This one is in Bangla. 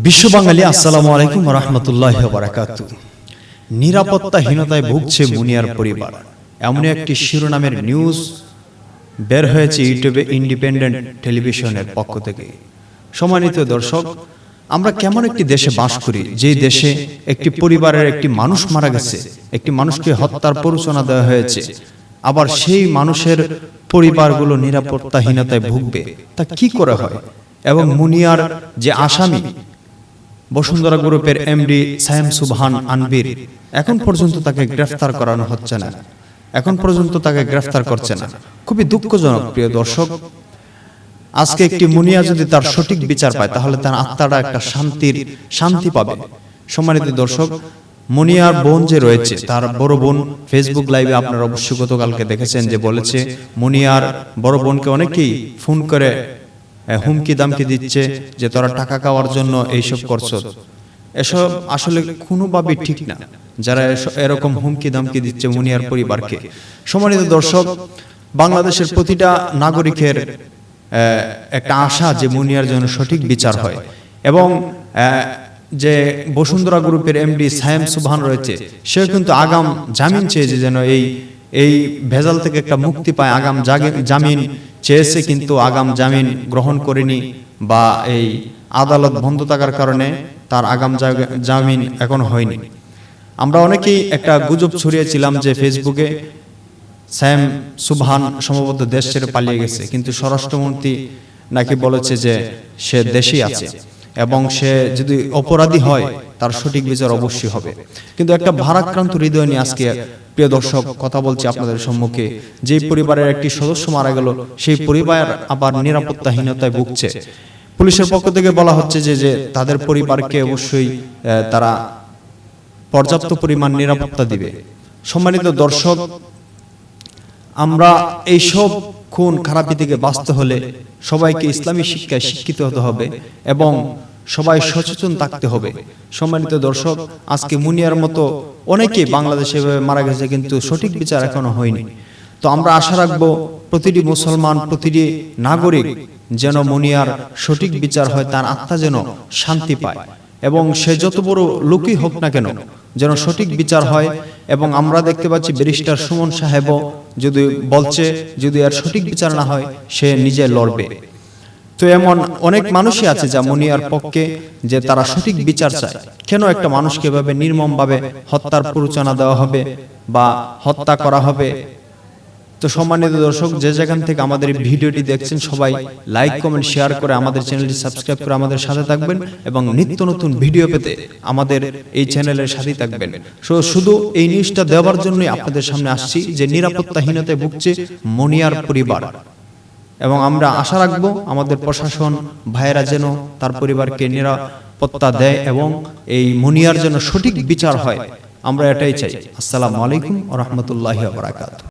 বিশ্ব বাঙালি আসসালামু আলাইকুম ওয়া রাহমাতুল্লাহি ওয়া বারাকাতুহু। নিরাপত্তাহীনতায় ভুগছে মুনিয়ার পরিবার, এমন একটি শিরোনামের নিউজ বের হয়েছে ইউটিউবে ইন্ডিপেন্ডেন্ট টেলিভিশনের পক্ষ থেকে। সম্মানিত দর্শক, আমরা কেমন একটি দেশে বাস করি যে দেশে একটি পরিবারের একটি মানুষ মারা গেছে, একটি মানুষকে হত্যার প্ররোচনা দেওয়া হয়েছে, আবার সেই মানুষের পরিবারগুলো নিরাপত্তাহীনতায় ভুগবে, তা কি করে হয়? এবং মুনিয়ার যে আসামি বসুন্ধরা গ্রুপের এমডি সায়েম সুবহান আনবির, এখন পর্যন্ত তাকে গ্রেফতার করানো হচ্ছে না, এখন পর্যন্ত তাকে গ্রেফতার করছে না। খুবই দুঃখজনক প্রিয় দর্শক। আজকে একটি মুনিয়া যদি তার সঠিক বিচার পায় তাহলে তার আত্মাটা একটা শান্তি পাবে। সম্মানিত দর্শক, মুনিয়ার বোন যে রয়েছে, তার বড় বোন ফেসবুক লাইভে আপনারা অবশ্যই গতকালকে দেখেছেন যে বলেছে মুনিয়ার বড় বোনকে অনেকেই ফোন করে হুমকি দামকি দিচ্ছে যে তোরা টাকা খাওয়ার জন্য এইসব করছো। এসব আসলে কোনোভাবেই ঠিক না, যারা এরকম হুমকি দামকি দিচ্ছে মুনিয়ার পরিবারকে। সম্মানিত দর্শক, বাংলাদেশের প্রতিটা নাগরিকের একটা আশা যে মুনিয়ার জন্য সঠিক বিচার হয়, এবং যে বসুন্ধরা গ্রুপের এমডি সায়েম সুবহান রয়েছে, সে কিন্তু আগাম জামিন চেয়েছে যেন এই ভেজাল থেকে একটা মুক্তি পায়। আগাম জামিন চেয়েছে, কিন্তু আগাম জামিন গ্রহণ করেনি, বা এই আদালত বন্ধ থাকার কারণে তার আগাম জামিন এখনো হয়নি। আমরা অনেকেই একটা গুজব ছড়িয়েছিলাম যে ফেসবুকে সায়েম সুবহান সম্ভবত দেশ ছেড়ে পালিয়ে গেছে, কিন্তু স্বরাষ্ট্রমন্ত্রী নাকি বলেছে যে সে দেশেই আছে, এবং সে যদি অপরাধী হয় তার সঠিক বিচার অবশ্যই হবে। কিন্তু একটা ভারাক্রান্ত হৃদয় নিয়ে আজকে প্রিয় দর্শক কথা বলছি আপনাদের সম্মুখে। যে পরিবারের একটি সদস্য মারা গেল, সেই পরিবার আবার নিরাপত্তাহীনতায় ভুগছে। পুলিশের পক্ষ থেকে বলা হচ্ছে যে তাদের পরিবারকে অবশ্যই তারা পর্যাপ্ত পরিমাণ নিরাপত্তা দিবে। সম্মানিত দর্শক, আমরা এইসব খুন খারাপি থেকে বাঁচতে হলে সবাইকে ইসলামী শিক্ষায় শিক্ষিত হতে হবে এবং সবাই সচেতন থাকতে হবে। সম্মানিত দর্শক, আজকে মুনিয়ার মতো অনেকে বাংলাদেশে মারা গেছে, কিন্তু সঠিক বিচার এখনো হয়নি। তো আমরা আশা রাখবো প্রতিটি মুসলমান, প্রতিটি নাগরিক যেন মুনিয়ার সঠিক বিচার হয়, তার আত্মা যেন শান্তি পায়, এবং সে যত বড় লোকই হোক না কেন যেন সঠিক বিচার হয়। এবং আমরা দেখতে পাচ্ছি ব্যারিস্টার সুমন সাহেবও যদি বলছে যদি আর সঠিক বিচার না হয় সে নিজে লড়বে। তো এমন অনেক মানুষই আছে যা মুনিয়ার পক্ষে, যে তারা সঠিক বিচার চায়। কেন একটা মানুষকে এভাবে নির্মমভাবে হত্যার প্ররোচনা দেওয়া হবে বা হত্যা করা হবে? তো সম্মানিত দর্শক, যে যেখান থেকে আমাদের এই ভিডিওটি দেখছেন, সবাই লাইক কমেন্ট শেয়ার করে আমাদের চ্যানেলটি সাবস্ক্রাইব করে আমাদের সাথে থাকবেন, এবং নিত্য নতুন ভিডিও পেতে আমাদের এই চ্যানেলের সাথেই থাকবেন। শুধু এই নিউজটা দেওয়ার জন্যই আপনাদের সামনে আসছি যে নিরাপত্তাহীনতায় ভুগছে মুনিয়ার পরিবার, এবং আমরা আশা রাখবো আমাদের প্রশাসন ভাইয়েরা যেন তার পরিবারকে নিরাপত্তা দেয় এবং এই মুনিয়ার যেন সঠিক বিচার হয়। আমরা এটাই চাই। আসসালামু আলাইকুম ওয়া রাহমাতুল্লাহি ওয়া বারাকাতুহু।